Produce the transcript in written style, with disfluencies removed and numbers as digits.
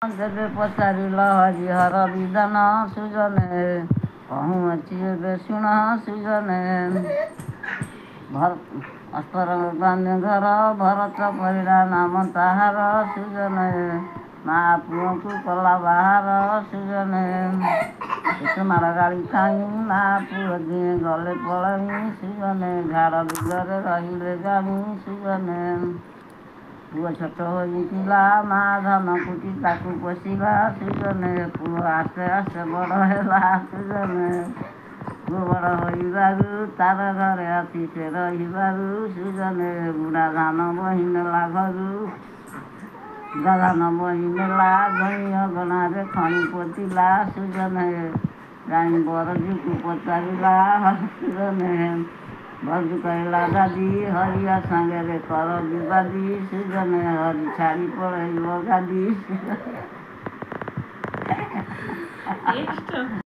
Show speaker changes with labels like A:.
A: ଯେବେ ପଚାରିଲ ହରିହର ବିଧାନ ସୁଜନେ କହୁଅଛି ଏବେ ଶୁଣ ସୁଜନେ ଅସ୍ତର ଘର ଭରତ ପରିଡ଼ା ନାମ ତାହାର ସୁଜନେ ମା ପୁଅକୁ କଲା ବାହାର ସୁଜନେ କେତେ ମାଡ଼ ଗାଳି ଖାଇ ମା ପୁଅ ଦିଏ ଗଲେ ପଳଇ ସୁଜନେ ଝାଡ଼ ବିଲରେ ରହିଲେ ଜାଣି ସୁଜନେ ପୁଅ ଛୋଟ ହୋଇଥିଲା ମା ଧାନ କୁଟି ତାକୁ ପୋଷିଲା ସୁଜନେ ପୁଅ ଆସ୍ତେ ଆସ୍ତେ ବଡ଼ ହେଲା ସୁଜନେ ପୁଅ ବଡ଼ ହୋଇବାରୁ ତାର ଘରେ ଆସି ସେ ରହିବାରୁ ସୁଜନେ ବୁଢ଼ା ଧାନ ବହି ନେଲା ଘରୁ ବୁଢ଼ା ଧାନ ବହି ନେଲା ଜଇଁ ଅଗଣାରେ ଖଣି ପୋତିଲା ସୁଜନେ ଯାଇ ବରଜୁକୁ ପଚାରିଲା ସୁଜନେ ବରଜୁ କହିଲା ଦାଦି ହରିଆ ସାଙ୍ଗରେ କର ବିବାଦୀ ସୁଜନେ ହରି ଛାଡ଼ି ପଳେଇବ ଗାଦି